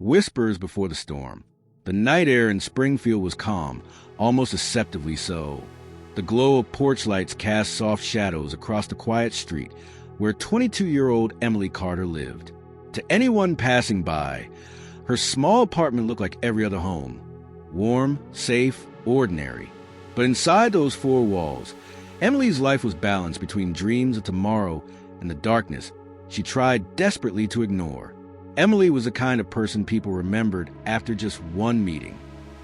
Whispers before the storm. The night air in Springfield was calm, almost deceptively so. The glow of porch lights cast soft shadows across the quiet street where 22-year-old Emily Carter lived. To anyone passing by, her small apartment looked like every other home. Warm, safe, ordinary. But inside those four walls, Emily's life was balanced between dreams of tomorrow and the darkness she tried desperately to ignore. Emily was the kind of person people remembered after just one meeting.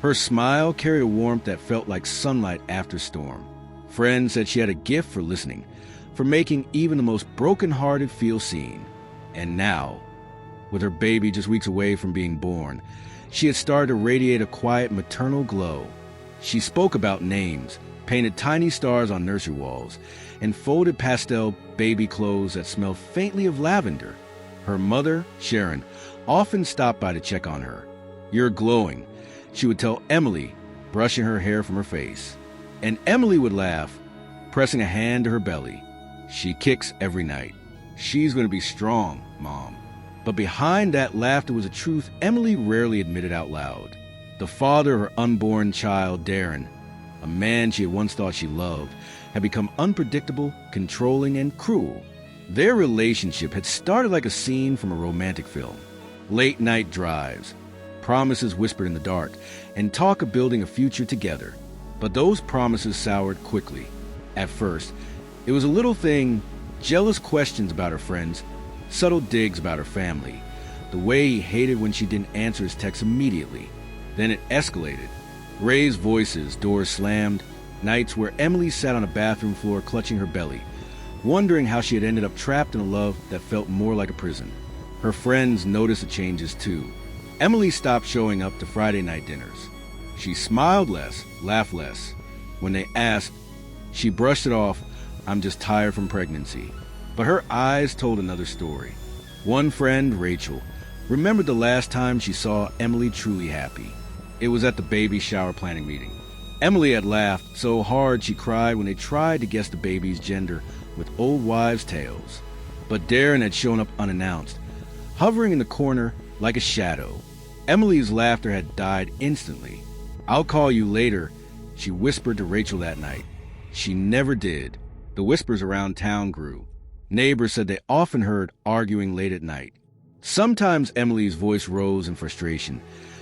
Her smile carried a warmth that felt like sunlight after storm. Friends said she had a gift for listening, for making even the most broken-hearted feel seen. And now, with her baby just weeks away from being born, she had started to radiate a quiet maternal glow. She spoke about names, painted tiny stars on nursery walls, and folded pastel baby clothes that smelled faintly of lavender. Her mother, Sharon, often stopped by to check on her. "You're glowing," she would tell Emily, brushing her hair from her face. And Emily would laugh, pressing a hand to her belly. "She kicks every night. She's going to be strong, Mom." But behind that laughter was a truth Emily rarely admitted out loud. The father of her unborn child, Darren, a man she had once thought she loved, had become unpredictable, controlling, and cruel. Their relationship had started like a scene from a romantic film. Late-night drives, promises whispered in the dark, and talk of building a future together. But those promises soured quickly. At first, it was a little thing, jealous questions about her friends, subtle digs about her family, the way he hated when she didn't answer his texts immediately. Then it escalated. Raised voices, doors slammed, nights where Emily sat on a bathroom floor clutching her belly, wondering how she had ended up trapped in a love that felt more like a prison. Her friends noticed the changes too. Emily stopped showing up to Friday night dinners. She smiled less, laughed less. When they asked, she brushed it off, "I'm just tired from pregnancy." But her eyes told another story. One friend, Rachel, remembered the last time she saw Emily truly happy. It was at the baby shower planning meeting. Emily had laughed so hard she cried when they tried to guess the baby's gender with old wives' tales. But Darren had shown up unannounced, hovering in the corner like a shadow. Emily's laughter had died instantly. "I'll call you later," she whispered to Rachel that night. She never did. The whispers around town grew. Neighbors said they often heard arguing late at night. Sometimes Emily's voice rose in frustration.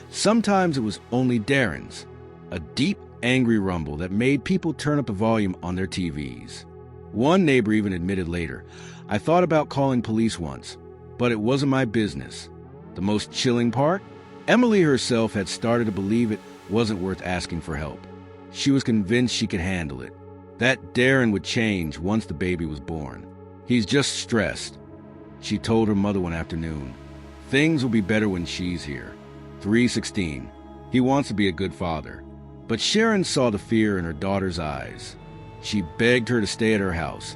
Sometimes it was only Darren's, a deep, angry rumble that made people turn up the volume on their TVs. One neighbor even admitted later, "I thought about calling police once, but it wasn't my business." The most chilling part? Emily herself had started to believe it wasn't worth asking for help. She was convinced she could handle it, that Darren would change once the baby was born. "He's just stressed," she told her mother one afternoon. "Things will be better when she's here. 3:16. He wants to be a good father." But Sharon saw the fear in her daughter's eyes. She begged her to stay at her house,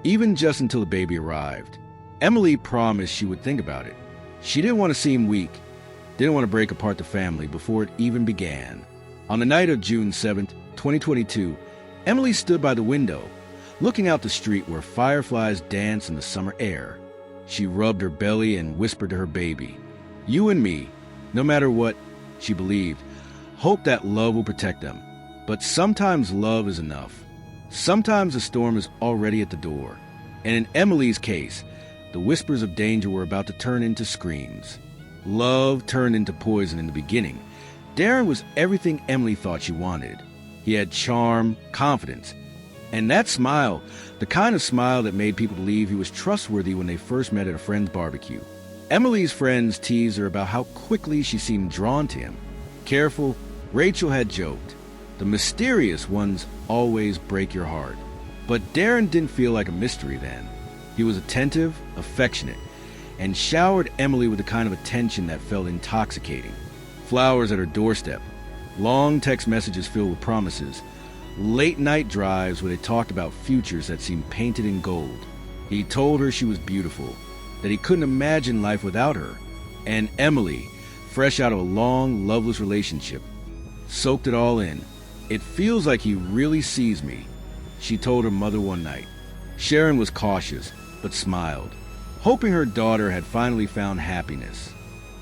even just until the baby arrived. Emily promised she would think about it. She didn't want to seem weak, didn't want to break apart the family before it even began. On the night of June 7th, 2022, Emily stood by the window, looking out the street where fireflies danced in the summer air. She rubbed her belly and whispered to her baby, "You and me, no matter what," she believed, hope that love will protect them. But sometimes love is enough. Sometimes the storm is already at the door. And in Emily's case, the whispers of danger were about to turn into screams. Love turned into poison in the beginning. Darren was everything Emily thought she wanted. He had charm, confidence, and that smile, the kind of smile that made people believe he was trustworthy when they first met at a friend's barbecue. Emily's friends teased her about how quickly she seemed drawn to him. Careful, Rachel had joked, "The mysterious ones always break your heart." But Darren didn't feel like a mystery then. He was attentive, affectionate, and showered Emily with the kind of attention that felt intoxicating. Flowers at her doorstep, long text messages filled with promises, late-night drives where they talked about futures that seemed painted in gold. He told her she was beautiful, that he couldn't imagine life without her. And Emily, fresh out of a long, loveless relationship, soaked it all in. "It feels like he really sees me," she told her mother one night. Sharon was cautious, but smiled, hoping her daughter had finally found happiness.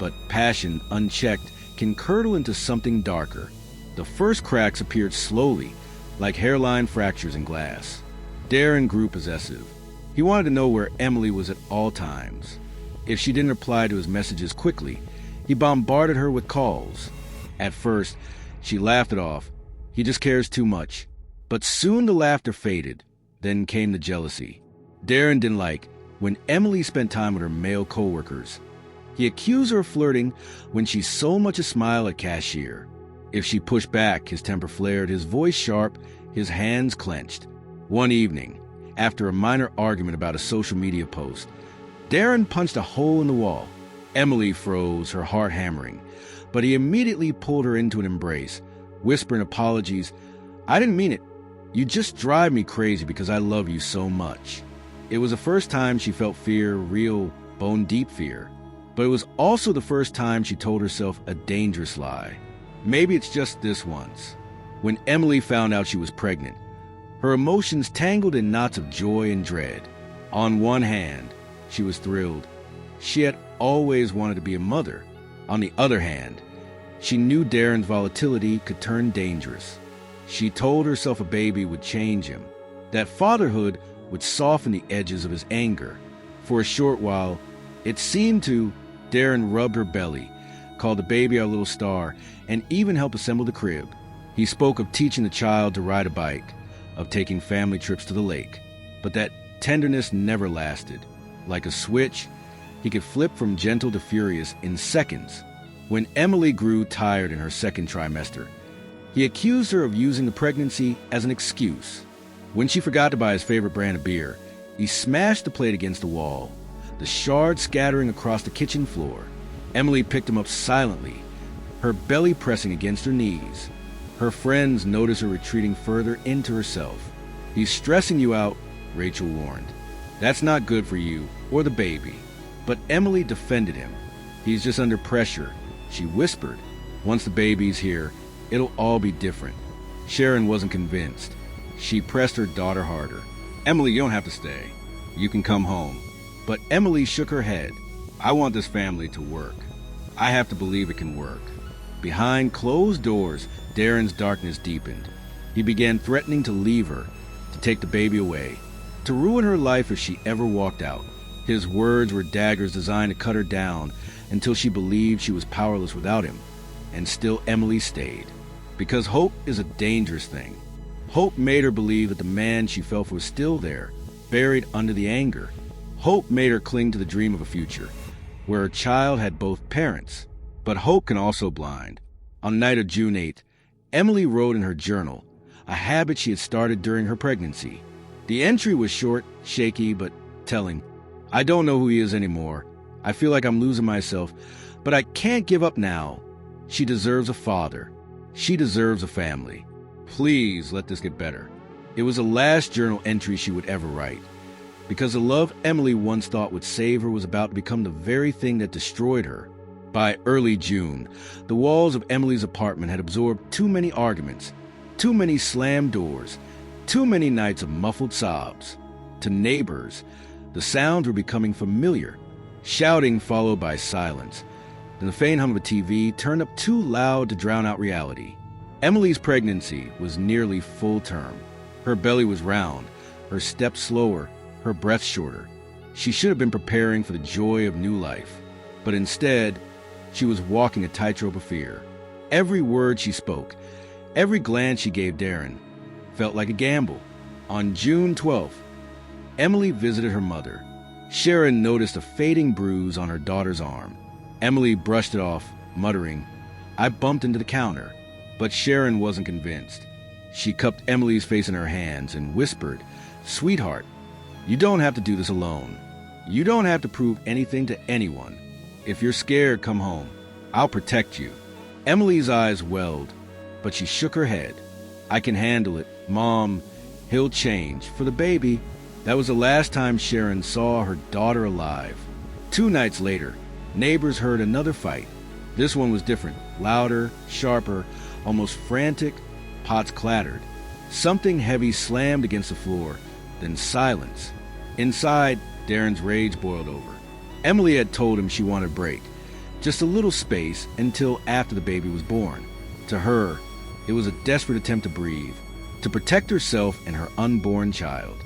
but passion, unchecked, can curdle into something darker. The first cracks appeared slowly, like hairline fractures in glass. Darren grew possessive. He wanted to know where Emily was at all times. If she didn't reply to his messages quickly, he bombarded her with calls. At first, she laughed it off. He just cares too much. But soon the laughter faded. Then came the jealousy. Darren didn't like when Emily spent time with her male coworkers. He accused her of flirting when she so much as smiled at cashier. If she pushed back, his temper flared, his voice sharp, his hands clenched. One evening, after a minor argument about a social media post, Darren punched a hole in the wall. Emily froze, her heart hammering, but he immediately pulled her into an embrace, whispering apologies. "I didn't mean it. You just drive me crazy because I love you so much." It was the first time she felt fear, real, bone-deep fear. But it was also the first time she told herself a dangerous lie. Maybe it's just this once. When Emily found out she was pregnant, her emotions tangled in knots of joy and dread. On one hand, she was thrilled. She had always wanted to be a mother. On the other hand, she knew Darren's volatility could turn dangerous. She told herself a baby would change him, that fatherhood would soften the edges of his anger. For a short while, it seemed to. Darren rubbed her belly, called the baby our little star, and even helped assemble the crib. He spoke of teaching the child to ride a bike, of taking family trips to the lake. But that tenderness never lasted. Like a switch, he could flip from gentle to furious in seconds. When Emily grew tired in her second trimester, he accused her of using the pregnancy as an excuse. When she forgot to buy his favorite brand of beer, he smashed the plate against the wall, the shards scattering across the kitchen floor. Emily picked him up silently, her belly pressing against her knees. Her friends noticed her retreating further into herself. "He's stressing you out," Rachel warned. "That's not good for you or the baby." But Emily defended him. "He's just under pressure," she whispered. "Once the baby's here, it'll all be different." Sharon wasn't convinced. She pressed her daughter harder. "Emily, you don't have to stay. You can come home." But Emily shook her head. "I want this family to work. I have to believe it can work." Behind closed doors, Darren's darkness deepened. He began threatening to leave her, to take the baby away, to ruin her life if she ever walked out. His words were daggers designed to cut her down until she believed she was powerless without him. And still Emily stayed. Because hope is a dangerous thing. Hope made her believe that the man she fell for was still there, buried under the anger. Hope made her cling to the dream of a future, where her child had both parents. But hope can also blind. On the night of June 8th, Emily wrote in her journal, a habit she had started during her pregnancy. The entry was short, shaky, but telling. "I don't know who he is anymore. I feel like I'm losing myself, but I can't give up now. She deserves a father. She deserves a family. Please let this get better." It was the last journal entry she would ever write. Because the love Emily once thought would save her was about to become the very thing that destroyed her. By early June, the walls of Emily's apartment had absorbed too many arguments, too many slammed doors, too many nights of muffled sobs. To neighbors, the sounds were becoming familiar, shouting followed by silence. Then the faint hum of a TV turned up too loud to drown out reality. Emily's pregnancy was nearly full term. Her belly was round, her steps slower, her breath shorter. She should have been preparing for the joy of new life. But instead, she was walking a tightrope of fear. Every word she spoke, every glance she gave Darren, felt like a gamble. On June 12th, Emily visited her mother. Sharon noticed a fading bruise on her daughter's arm. Emily brushed it off, muttering, "I bumped into the counter." But Sharon wasn't convinced. She cupped Emily's face in her hands and whispered, "Sweetheart, you don't have to do this alone. You don't have to prove anything to anyone. If you're scared, come home. I'll protect you." Emily's eyes welled, but she shook her head. "I can handle it, Mom. He'll change. For the baby." That was the last time Sharon saw her daughter alive. 2 nights later, neighbors heard another fight. This one was different, louder, sharper, almost frantic. Pots clattered. Something heavy slammed against the floor, then silence. Inside, Darren's rage boiled over. Emily had told him she wanted a break. Just a little space until after the baby was born. To her, it was a desperate attempt to breathe, to protect herself and her unborn child.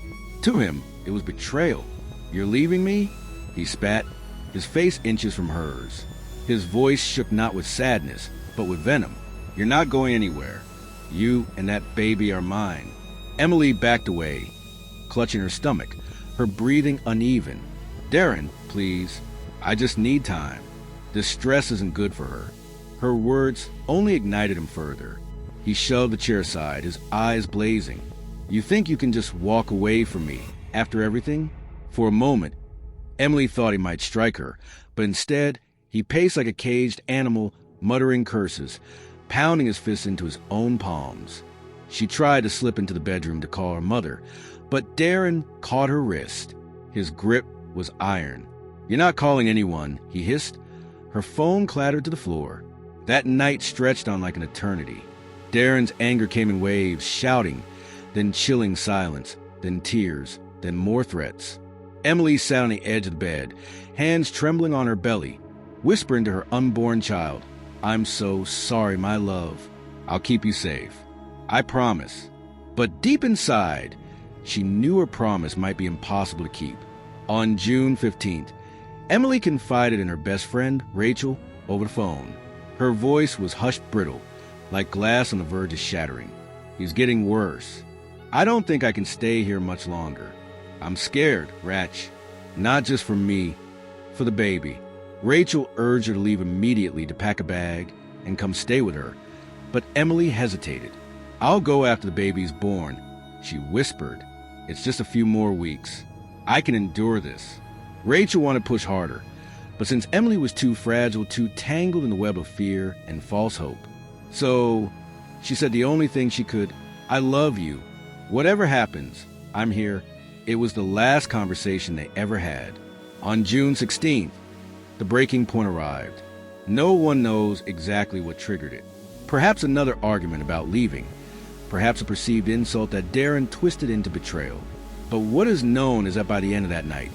To him, it was betrayal. "You're leaving me?" He spat, his face inches from hers. His voice shook not with sadness, but with venom. "You're not going anywhere. You and that baby are mine." Emily backed away, clutching her stomach, her breathing uneven. "Darren, please. I just need time." This stress isn't good for her. Her words only ignited him further. He shoved the chair aside, his eyes blazing. "You think you can just walk away from me after everything?" For a moment, Emily thought he might strike her, but instead, he paced like a caged animal, muttering curses, pounding his fists into his own palms. She tried to slip into the bedroom to call her mother, but Darren caught her wrist. His grip was iron. "You're not calling anyone," he hissed. Her phone clattered to the floor. That night stretched on like an eternity. Darren's anger came in waves, shouting, then chilling silence, then tears, then more threats. Emily sat on the edge of the bed, hands trembling on her belly, whispering to her unborn child, "I'm so sorry, my love. I'll keep you safe. I promise." But deep inside, she knew her promise might be impossible to keep. On June 15th, Emily confided in her best friend, Rachel, over the phone. Her voice was hushed brittle, like glass on the verge of shattering. "He's getting worse. I don't think I can stay here much longer. I'm scared, Ratch. Not just for me, for the baby." Rachel urged her to leave immediately to pack a bag and come stay with her, but Emily hesitated. "I'll go after the baby's born," she whispered. "It's just a few more weeks. I can endure this." Rachel wanted to push harder, but since Emily was too fragile, too tangled in the web of fear and false hope. So she said the only thing she could, "I love you. Whatever happens, I'm here." It was the last conversation they ever had. On June 16th, the breaking point arrived. No one knows exactly what triggered it. Perhaps another argument about leaving. Perhaps a perceived insult that Darren twisted into betrayal. But what is known is that by the end of that night,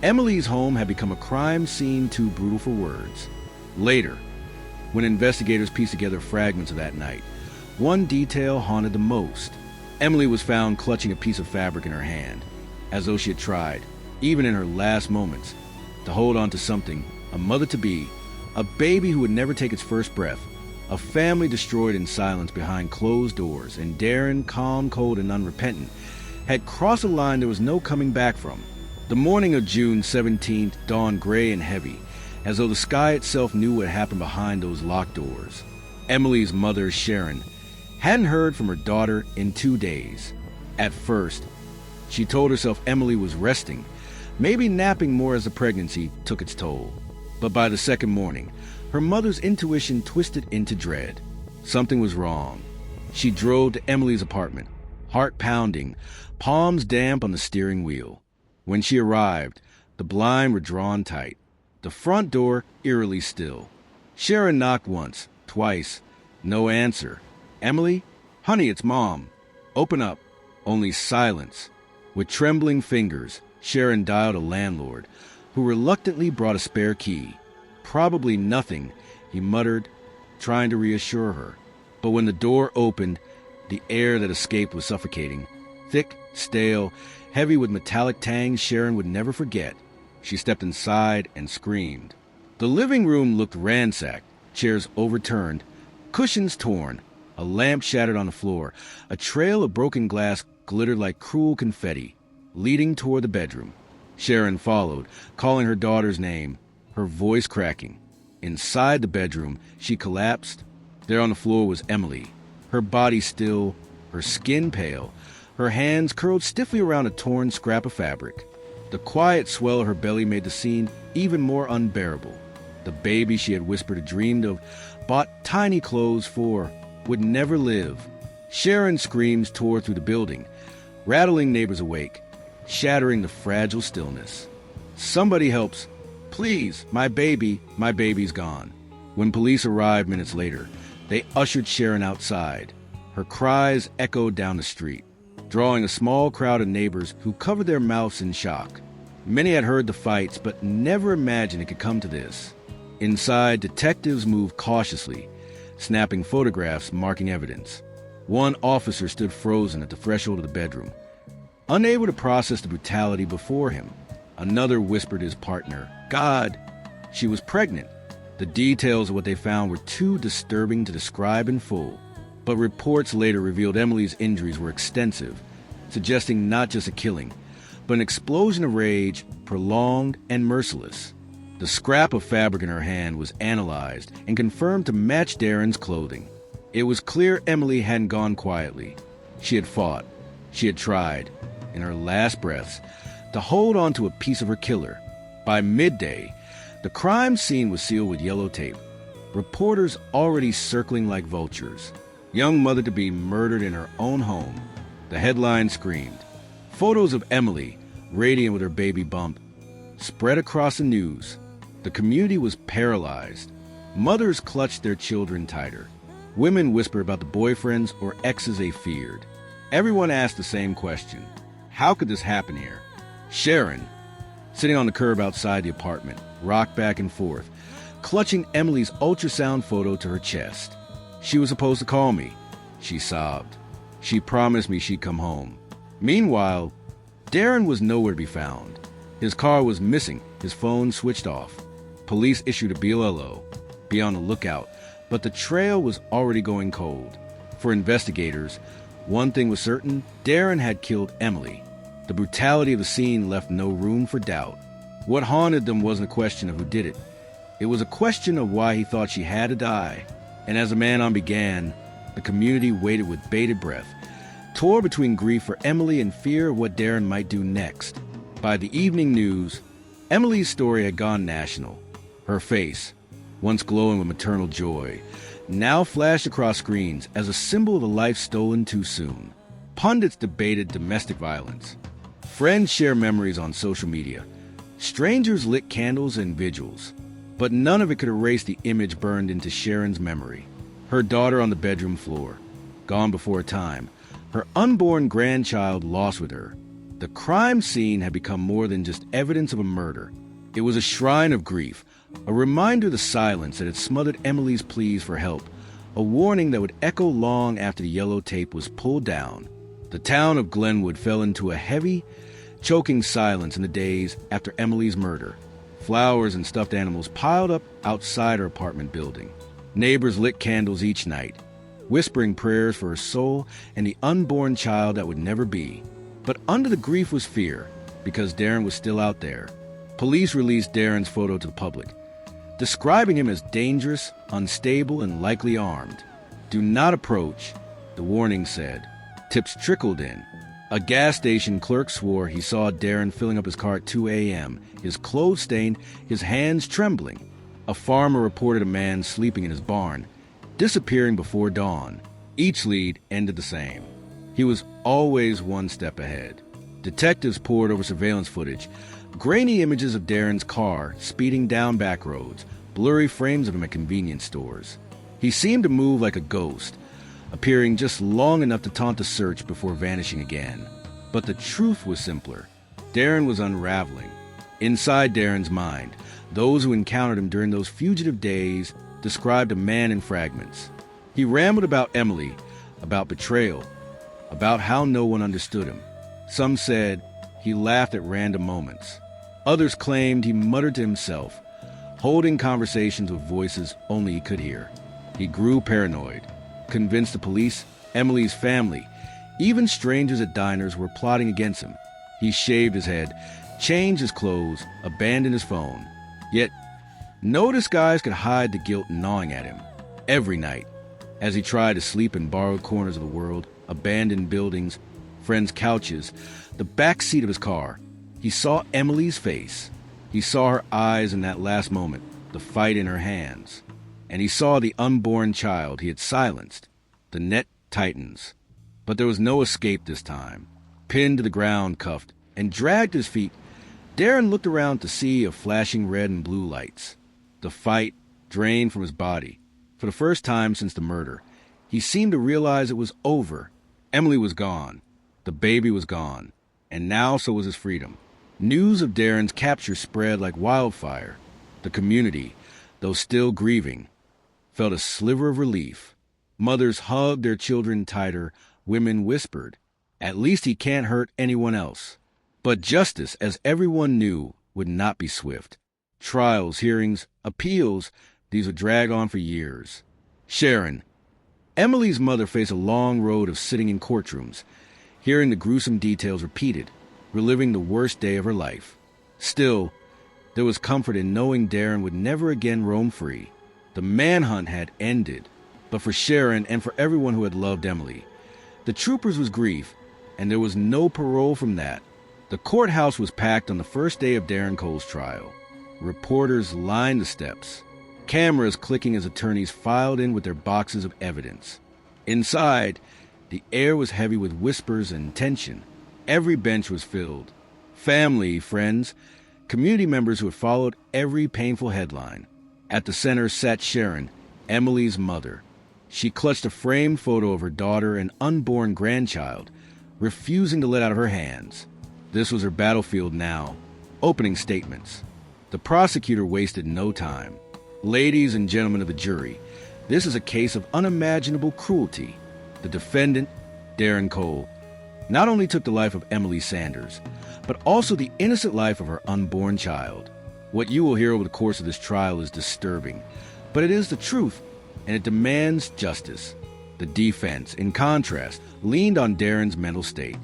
Emily's home had become a crime scene too brutal for words. Later, when investigators pieced together fragments of that night, one detail haunted the most. Emily was found clutching a piece of fabric in her hand, as though she had tried, even in her last moments, to hold on to something, a mother-to-be, a baby who would never take its first breath, a family destroyed in silence behind closed doors, and Darren, calm, cold, and unrepentant, had crossed a line there was no coming back from. The morning of June 17th dawned gray and heavy, as though the sky itself knew what happened behind those locked doors. Emily's mother, Sharon, hadn't heard from her daughter in 2 days. At first, she told herself Emily was resting, maybe napping more as the pregnancy took its toll. But by the second morning, her mother's intuition twisted into dread. Something was wrong. She drove to Emily's apartment, heart pounding, palms damp on the steering wheel. When she arrived, the blinds were drawn tight, the front door eerily still. Sharon knocked once, twice, no answer. "Emily? Honey, it's Mom. Open up." Only silence. With trembling fingers, Sharon dialed a landlord, who reluctantly brought a spare key. "Probably nothing," he muttered, trying to reassure her. But when the door opened, the air that escaped was suffocating. Thick, stale, heavy with metallic tang Sharon would never forget. She stepped inside and screamed. The living room looked ransacked, chairs overturned, cushions torn, a lamp shattered on the floor. A trail of broken glass glittered like cruel confetti, leading toward the bedroom. Sharon followed, calling her daughter's name, her voice cracking. Inside the bedroom, she collapsed. There on the floor was Emily, her body still, her skin pale, her hands curled stiffly around a torn scrap of fabric. The quiet swell of her belly made the scene even more unbearable. The baby she had whispered and dreamed of, bought tiny clothes for, would never live. Sharon's screams tore through the building, rattling neighbors awake, shattering the fragile stillness. "Somebody helps. Please, my baby's gone." When police arrived minutes later, they ushered Sharon outside. Her cries echoed down the street, drawing a small crowd of neighbors who covered their mouths in shock. Many had heard the fights, but never imagined it could come to this. Inside, detectives moved cautiously, snapping photographs marking evidence. One officer stood frozen at the threshold of the bedroom, unable to process the brutality before him. Another whispered to his partner, "God, she was pregnant." The details of what they found were too disturbing to describe in full, but reports later revealed Emily's injuries were extensive, suggesting not just a killing, but an explosion of rage, prolonged and merciless. The scrap of fabric in her hand was analyzed and confirmed to match Darren's clothing. It was clear Emily hadn't gone quietly. She had fought. She had tried, in her last breaths, to hold on to a piece of her killer. By midday, the crime scene was sealed with yellow tape. Reporters already circling like vultures. Young mother-to-be murdered in her own home. The headline screamed. Photos of Emily, radiant with her baby bump, spread across the news. The community was paralyzed. Mothers clutched their children tighter. Women whispered about the boyfriends or exes they feared. Everyone asked the same question. How could this happen here? Sharon, sitting on the curb outside the apartment, rocked back and forth, clutching Emily's ultrasound photo to her chest. She was supposed to call me, she sobbed. She promised me she'd come home. Meanwhile, Darren was nowhere to be found. His car was missing, his phone switched off. Police issued a BLO, be on the lookout, but the trail was already going cold. For investigators, one thing was certain, Darren had killed Emily. The brutality of the scene left no room for doubt. What haunted them wasn't a question of who did it. It was a question of why he thought she had to die. And as the man-on began, the community waited with bated breath, tore between grief for Emily and fear of what Darren might do next. By the evening news, Emily's story had gone national. Her face, once glowing with maternal joy, now flashed across screens as a symbol of a life stolen too soon. Pundits debated domestic violence. Friends share memories on social media. Strangers lit candles and vigils. But none of it could erase the image burned into Sharon's memory. Her daughter on the bedroom floor, gone before her time. Her unborn grandchild lost with her. The crime scene had become more than just evidence of a murder. It was a shrine of grief, a reminder of the silence that had smothered Emily's pleas for help, a warning that would echo long after the yellow tape was pulled down. The town of Glenwood fell into a heavy, choking silence in the days after Emily's murder. Flowers and stuffed animals piled up outside her apartment building. Neighbors lit candles each night, whispering prayers for her soul and the unborn child that would never be. But under the grief was fear, because Darren was still out there. Police released Darren's photo to the public, describing him as dangerous, unstable, and likely armed. "Do not approach," the warning said. Tips trickled in. A gas station clerk swore he saw Darren filling up his car at 2 a.m., his clothes stained, his hands trembling. A farmer reported a man sleeping in his barn, disappearing before dawn. Each lead ended the same. He was always one step ahead. Detectives pored over surveillance footage, grainy images of Darren's car speeding down back roads, blurry frames of him at convenience stores. He seemed to move like a ghost, appearing just long enough to taunt the search before vanishing again. But the truth was simpler. Darren was unraveling. Inside Darren's mind, those who encountered him during those fugitive days described a man in fragments. He rambled about Emily, about betrayal, about how no one understood him. Some said he laughed at random moments. Others claimed he muttered to himself, holding conversations with voices only he could hear. He grew paranoid, convinced the police, Emily's family, even strangers at diners were plotting against him. He shaved his head, changed his clothes, abandoned his phone. Yet, no disguise could hide the guilt gnawing at him. Every night, as he tried to sleep in borrowed corners of the world, abandoned buildings, friends' couches, the back seat of his car, he saw Emily's face. He saw her eyes in that last moment, the fight in her hands. And he saw the unborn child he had silenced. The net tightens. But there was no escape this time. Pinned to the ground, cuffed, and dragged to his feet, Darren looked around to see a flashing red and blue lights. The fight drained from his body. For the first time since the murder, he seemed to realize it was over. Emily was gone. The baby was gone. And now so was his freedom. News of Darren's capture spread like wildfire. The community, Though still grieving, felt a sliver of relief. Mothers hugged their children tighter. Women whispered, "At least he can't hurt anyone else." But justice, as everyone knew, would not be swift. Trials, hearings, appeals, these would drag on for years. Sharon, Emily's mother, faced a long road of sitting in courtrooms, hearing the gruesome details repeated, reliving the worst day of her life. Still, there was comfort in knowing Darren would never again roam free. The manhunt had ended, but for Sharon and for everyone who had loved Emily, the troopers was grief, and there was no parole from that. The courthouse was packed on the first day of Darren Cole's trial. Reporters lined the steps, cameras clicking as attorneys filed in with their boxes of evidence. Inside, the air was heavy with whispers and tension. Every bench was filled. Family, friends, community members who had followed every painful headline. At the center sat Sharon, Emily's mother. She clutched a framed photo of her daughter and unborn grandchild, refusing to let out of her hands. This was her battlefield now. Opening statements. The prosecutor wasted no time. "Ladies and gentlemen of the jury, this is a case of unimaginable cruelty. The defendant, Darren Cole, not only took the life of Emily Sanders, but also the innocent life of her unborn child. What you will hear over the course of this trial is disturbing, but it is the truth, and it demands justice." The defense, in contrast, leaned on Darren's mental state.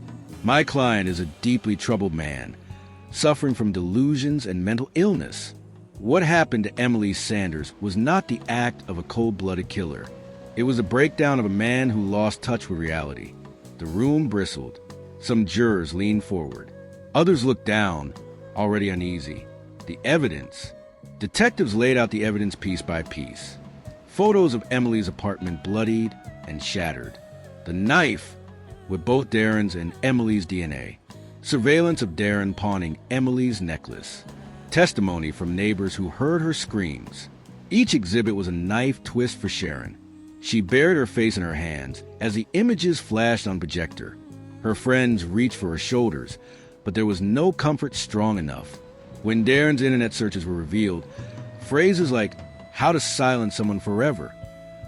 "My client is a deeply troubled man, suffering from delusions and mental illness. What happened to Emily Sanders was not the act of a cold-blooded killer. It was a breakdown of a man who lost touch with reality." The room bristled. Some jurors leaned forward. Others looked down, already uneasy. The evidence. Detectives laid out the evidence piece by piece. Photos of Emily's apartment bloodied and shattered. The knife with both Darren's and Emily's DNA. Surveillance of Darren pawning Emily's necklace. Testimony from neighbors who heard her screams. Each exhibit was a knife twist for Sharon. She buried her face in her hands as the images flashed on projector. Her friends reached for her shoulders, but there was no comfort strong enough. When Darren's internet searches were revealed, phrases like "how to silence someone forever,"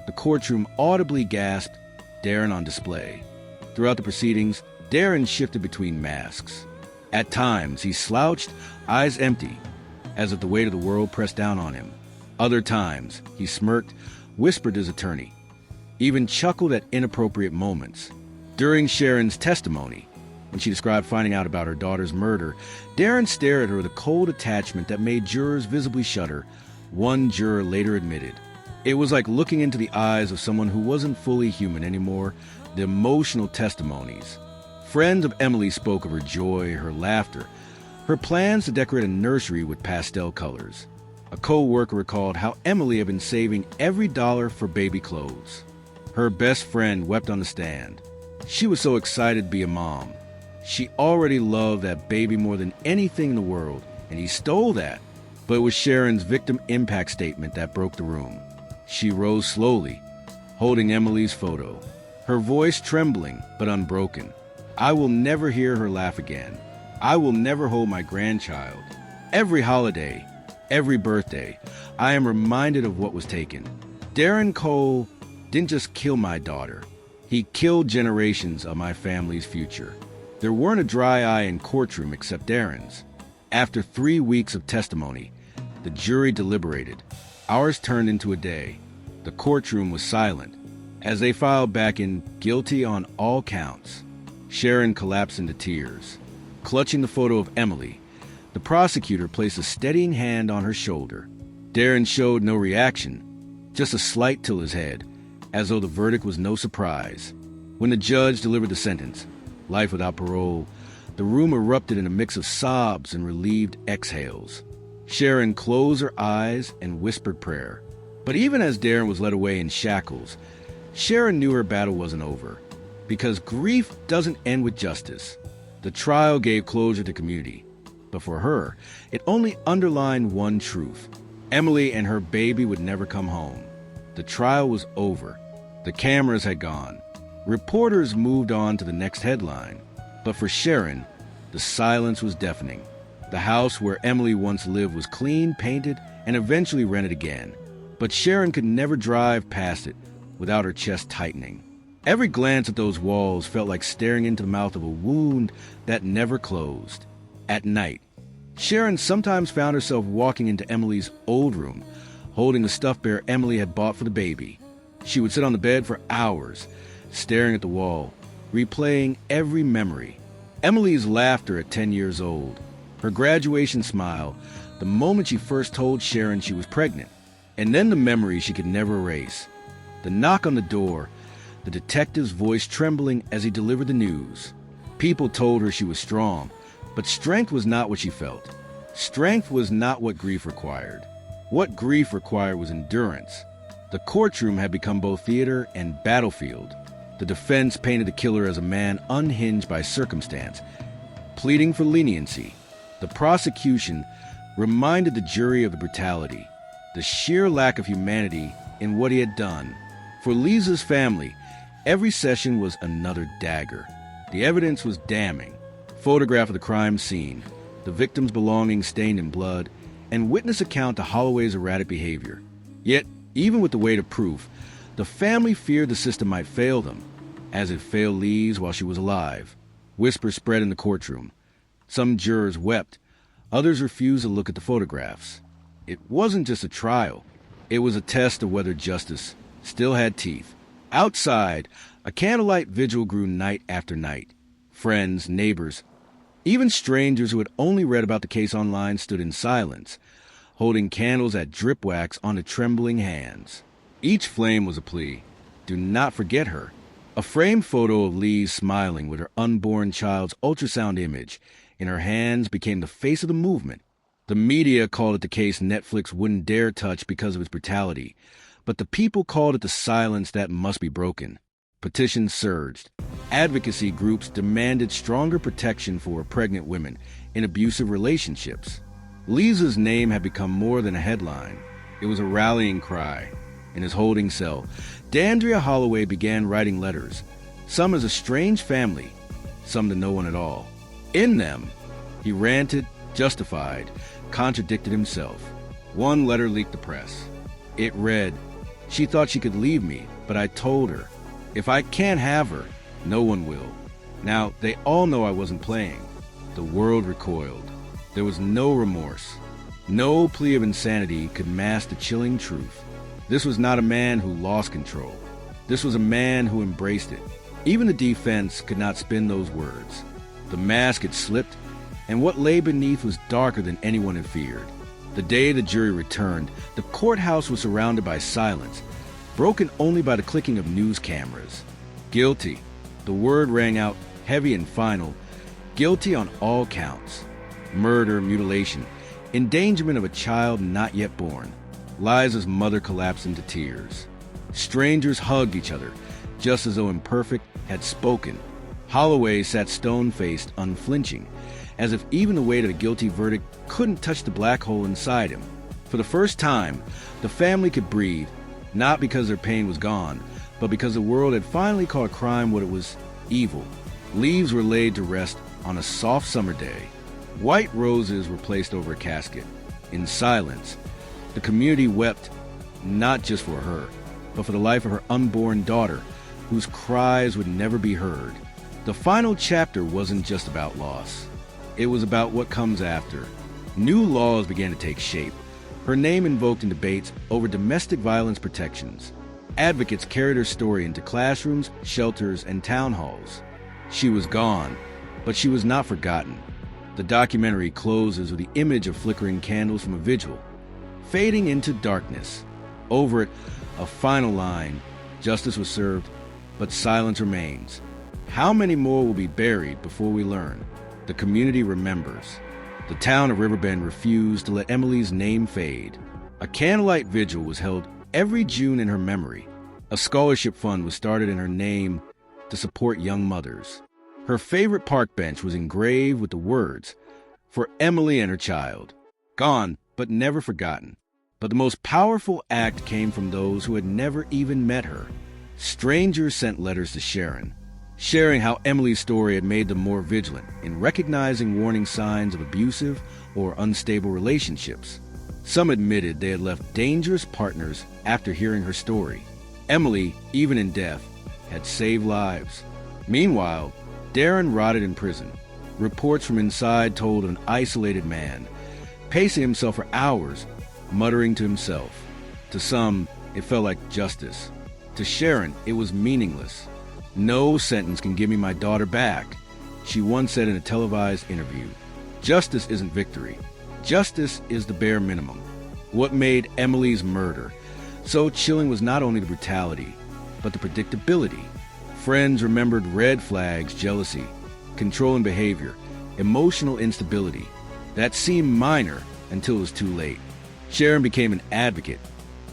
the courtroom audibly gasped, "Darren on display." Throughout the proceedings, Darren shifted between masks. At times, he slouched, eyes empty, as if the weight of the world pressed down on him. Other times, he smirked, whispered his attorney, even chuckled at inappropriate moments. During Sharon's testimony, when she described finding out about her daughter's murder, Darren stared at her with a cold attachment that made jurors visibly shudder. One juror later admitted, "It was like looking into the eyes of someone who wasn't fully human anymore." The emotional testimonies. Friends of Emily spoke of her joy, her laughter, her plans to decorate a nursery with pastel colors. A co-worker recalled how Emily had been saving every dollar for baby clothes. Her best friend wept on the stand. She was so excited to be a mom. She already loved that baby more than anything in the world, and he stole that. But it was Sharon's victim impact statement that broke the room. She rose slowly, holding Emily's photo, her voice trembling but unbroken. "I will never hear her laugh again. I will never hold my grandchild. Every holiday, every birthday, I am reminded of what was taken. Darren Cole didn't just kill my daughter. He killed generations of my family's future." There weren't a dry eye in courtroom except Darren's. After 3 weeks of testimony, the jury deliberated. Hours turned into a day. The courtroom was silent as they filed back in guilty on all counts. Sharon collapsed into tears. Clutching the photo of Emily, the prosecutor placed a steadying hand on her shoulder. Darren showed no reaction, just a slight tilt of his head, as though the verdict was no surprise. When the judge delivered the sentence, life without parole, the room erupted in a mix of sobs and relieved exhales. Sharon closed her eyes and whispered prayer. But even as Darren was led away in shackles, Sharon knew her battle wasn't over, because grief doesn't end with justice. The trial gave closure to community, but for her, it only underlined one truth. Emily and her baby would never come home. The trial was over. The cameras had gone. Reporters moved on to the next headline. But for Sharon, the silence was deafening. The house where Emily once lived was clean, painted, and eventually rented again. But Sharon could never drive past it without her chest tightening. Every glance at those walls felt like staring into the mouth of a wound that never closed. At night, Sharon sometimes found herself walking into Emily's old room, holding the stuffed bear Emily had bought for the baby. She would sit on the bed for hours, staring at the wall, replaying every memory. Emily's laughter at 10 years old, her graduation smile, the moment she first told Sharon she was pregnant, and then the memory she could never erase. The knock on the door, the detective's voice trembling as he delivered the news. People told her she was strong, but strength was not what she felt. Strength was not what grief required. What grief required was endurance. The courtroom had become both theater and battlefield. The defense painted the killer as a man unhinged by circumstance, pleading for leniency. The prosecution reminded the jury of the brutality, the sheer lack of humanity in what he had done. For Lisa's family, every session was another dagger. The evidence was damning. Photograph of the crime scene, the victim's belongings stained in blood, and witness account to Holloway's erratic behavior. Yet, even with the weight of proof, the family feared the system might fail them, as it failed Lise while she was alive. Whispers spread in the courtroom. Some jurors wept. Others refused to look at the photographs. It wasn't just a trial. It was a test of whether justice still had teeth. Outside, a candlelight vigil grew night after night. Friends, neighbors, even strangers who had only read about the case online stood in silence, holding candles at drip wax onto trembling hands. Each flame was a plea. Do not forget her. A framed photo of Lise smiling with her unborn child's ultrasound image in her hands became the face of the movement. The media called it the case Netflix wouldn't dare touch because of its brutality, but the people called it the silence that must be broken. Petitions surged. Advocacy groups demanded stronger protection for pregnant women in abusive relationships. Lisa's name had become more than a headline. It was a rallying cry. In his holding cell, D'Andrea Holloway began writing letters, some as a strange family, some to no one at all. In them, he ranted, justified, contradicted himself. One letter leaked the press. It read, "She thought she could leave me, but I told her, if I can't have her, no one will. Now, they all know I wasn't playing." The world recoiled. There was no remorse. No plea of insanity could mask the chilling truth. This was not a man who lost control. This was a man who embraced it. Even the defense could not spin those words. The mask had slipped, and what lay beneath was darker than anyone had feared. The day the jury returned, the courthouse was surrounded by silence, broken only by the clicking of news cameras. Guilty. The word rang out heavy and final. Guilty on all counts. Murder, mutilation, endangerment of a child not yet born. Liza's mother collapsed into tears. Strangers hugged each other, just as though imperfect had spoken. Holloway sat stone-faced, unflinching, as if even the weight of the guilty verdict couldn't touch the black hole inside him. For the first time, the family could breathe, not because their pain was gone, but because the world had finally called crime what it was: evil. Leaves were laid to rest on a soft summer day. White roses were placed over a casket. In silence, the community wept, not just for her, but for the life of her unborn daughter, whose cries would never be heard. The final chapter wasn't just about loss. It was about what comes after. New laws began to take shape, her name invoked in debates over domestic violence protections. Advocates carried her story into classrooms, shelters, and town halls. She was gone, but she was not forgotten. The documentary closes with the image of flickering candles from a vigil, fading into darkness. Over it, a final line: justice was served, but silence remains. How many more will be buried before we learn? The community remembers. The town of Riverbend refused to let Emily's name fade. A candlelight vigil was held every June in her memory. A scholarship fund was started in her name to support young mothers. Her favorite park bench was engraved with the words, "For Emily and her child." Gone, but never forgotten. But the most powerful act came from those who had never even met her. Strangers sent letters to Sharon, sharing how Emily's story had made them more vigilant in recognizing warning signs of abusive or unstable relationships. Some admitted they had left dangerous partners after hearing her story. Emily, even in death, had saved lives. Meanwhile, Darren rotted in prison. Reports from inside told of an isolated man, pacing himself for hours, muttering to himself. To some, it felt like justice. To Sharon, it was meaningless. "No sentence can give me my daughter back," she once said in a televised interview. Justice isn't victory. Justice is the bare minimum. What made Emily's murder so chilling was not only the brutality, but the predictability. Friends remembered red flags, jealousy, controlling behavior, emotional instability. That seemed minor until it was too late. Sharon became an advocate,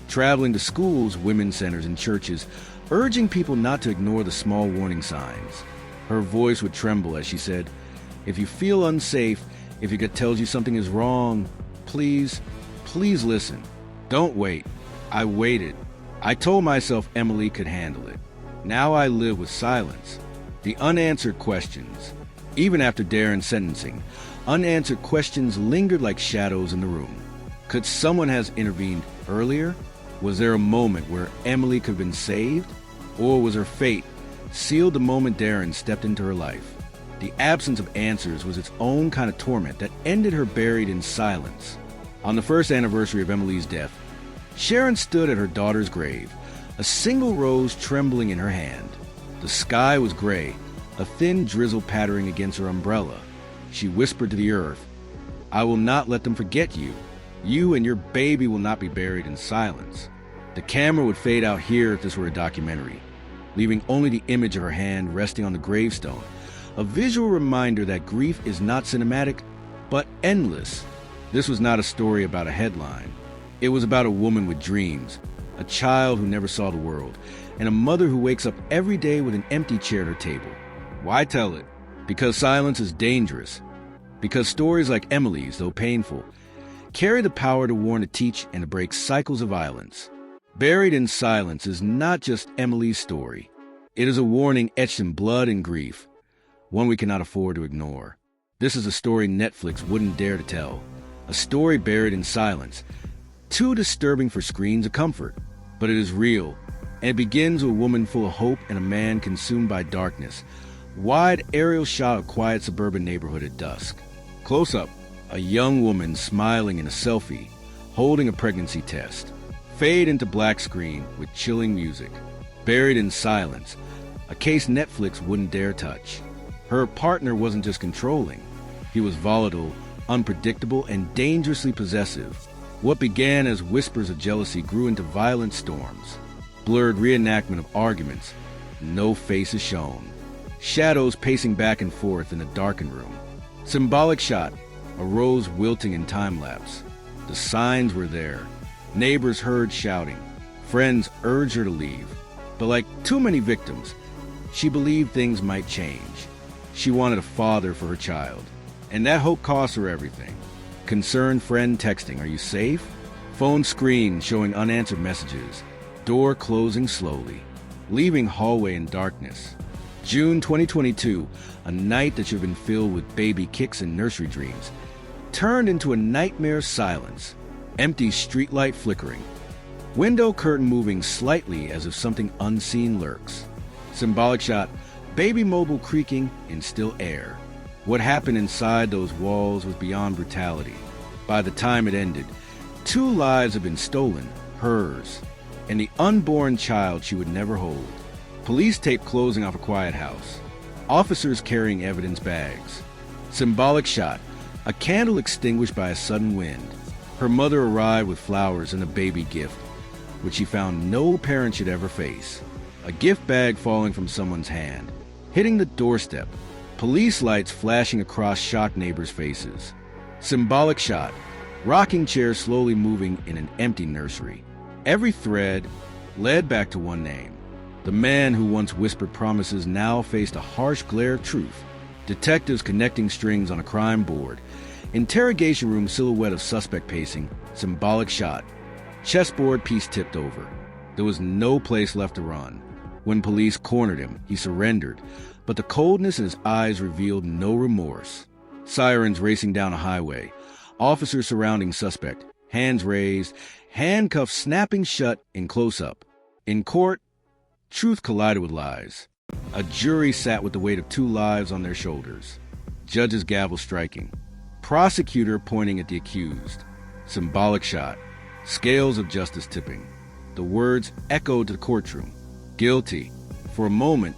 traveling to schools, women's centers, and churches, urging people not to ignore the small warning signs. Her voice would tremble as she said, "If you feel unsafe, if your gut tells you something is wrong, please listen. Don't wait." I waited. I told myself Emily could handle it. Now I live with silence. The unanswered questions. Even after Darren's sentencing, unanswered questions lingered like shadows in the room. Could someone have intervened earlier? Was there a moment where Emily could have been saved? Or was her fate sealed the moment Darren stepped into her life? The absence of answers was its own kind of torment that ended her buried in silence. On the first anniversary of Emily's death, Sharon stood at her daughter's grave, a single rose trembling in her hand. The sky was gray, a thin drizzle pattering against her umbrella. She whispered to the earth, "I will not let them forget you. You and your baby will not be buried in silence." The camera would fade out here if this were a documentary, leaving only the image of her hand resting on the gravestone, a visual reminder that grief is not cinematic, but endless. This was not a story about a headline. It was about a woman with dreams, a child who never saw the world, and a mother who wakes up every day with an empty chair at her table. Why tell it? Because silence is dangerous. Because stories like Emily's, though painful, carry the power to warn, to teach, and to break cycles of violence. Buried in Silence is not just Emily's story. It is a warning etched in blood and grief, one we cannot afford to ignore. This is a story Netflix wouldn't dare to tell. A story buried in silence, too disturbing for screens of comfort. But it is real, and it begins with a woman full of hope and a man consumed by darkness. Wide aerial shot of quiet suburban neighborhood at dusk. Close up, a young woman smiling in a selfie, holding a pregnancy test. Fade into black screen with chilling music. Buried in Silence, a case Netflix wouldn't dare touch. Her partner wasn't just controlling. He was volatile, unpredictable, and dangerously possessive. What began as whispers of jealousy grew into violent storms. Blurred reenactment of arguments, no faces shown. Shadows pacing back and forth in a darkened room. Symbolic shot, a rose wilting in time-lapse. The signs were there. Neighbors heard shouting. Friends urged her to leave. But like too many victims, she believed things might change. She wanted a father for her child. And that hope cost her everything. Concerned friend texting, "Are you safe?" Phone screen showing unanswered messages. Door closing slowly. Leaving hallway in darkness. June 2022, a night that should have been filled with baby kicks and nursery dreams, turned into a nightmare silence. Empty streetlight flickering. Window curtain moving slightly as if something unseen lurks. Symbolic shot, baby mobile creaking in still air. What happened inside those walls was beyond brutality. By the time it ended, 2 lives had been stolen, hers, and the unborn child she would never hold. Police tape closing off a quiet house. Officers carrying evidence bags. Symbolic shot, a candle extinguished by a sudden wind. Her mother arrived with flowers and a baby gift, which she found no parent should ever face. A gift bag falling from someone's hand, hitting the doorstep. Police lights flashing across shocked neighbors' faces. Symbolic shot, rocking chair slowly moving in an empty nursery. Every thread led back to one name. The man who once whispered promises now faced a harsh glare of truth. Detectives connecting strings on a crime board. Interrogation room silhouette of suspect pacing. Symbolic shot. Chessboard piece tipped over. There was no place left to run. When police cornered him, he surrendered, but the coldness in his eyes revealed no remorse. Sirens racing down a highway. Officers surrounding suspect, hands raised, handcuffs snapping shut in close-up. In court, truth collided with lies. A jury sat with the weight of 2 lives on their shoulders. Judge's gavel striking. Prosecutor pointing at the accused. Symbolic shot. Scales of justice tipping. The words echoed to the courtroom. Guilty. For a moment,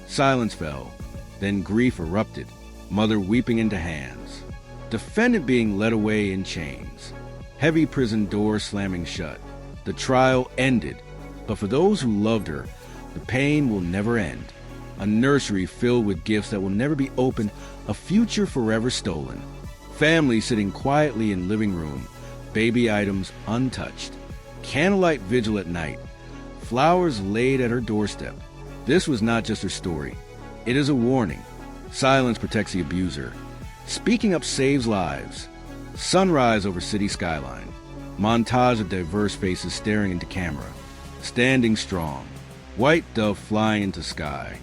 silence fell. Then grief erupted. Mother weeping into hands. Defendant being led away in chains. Heavy prison doors slamming shut. The trial ended. But for those who loved her, the pain will never end. A nursery filled with gifts that will never be opened, a future forever stolen. Family sitting quietly in living room, baby items untouched. Candlelight vigil at night, flowers laid at her doorstep. This was not just her story. It is a warning. Silence protects the abuser. Speaking up saves lives. Sunrise over city skyline. Montage of diverse faces staring into camera. Standing strong. White dove flying into sky.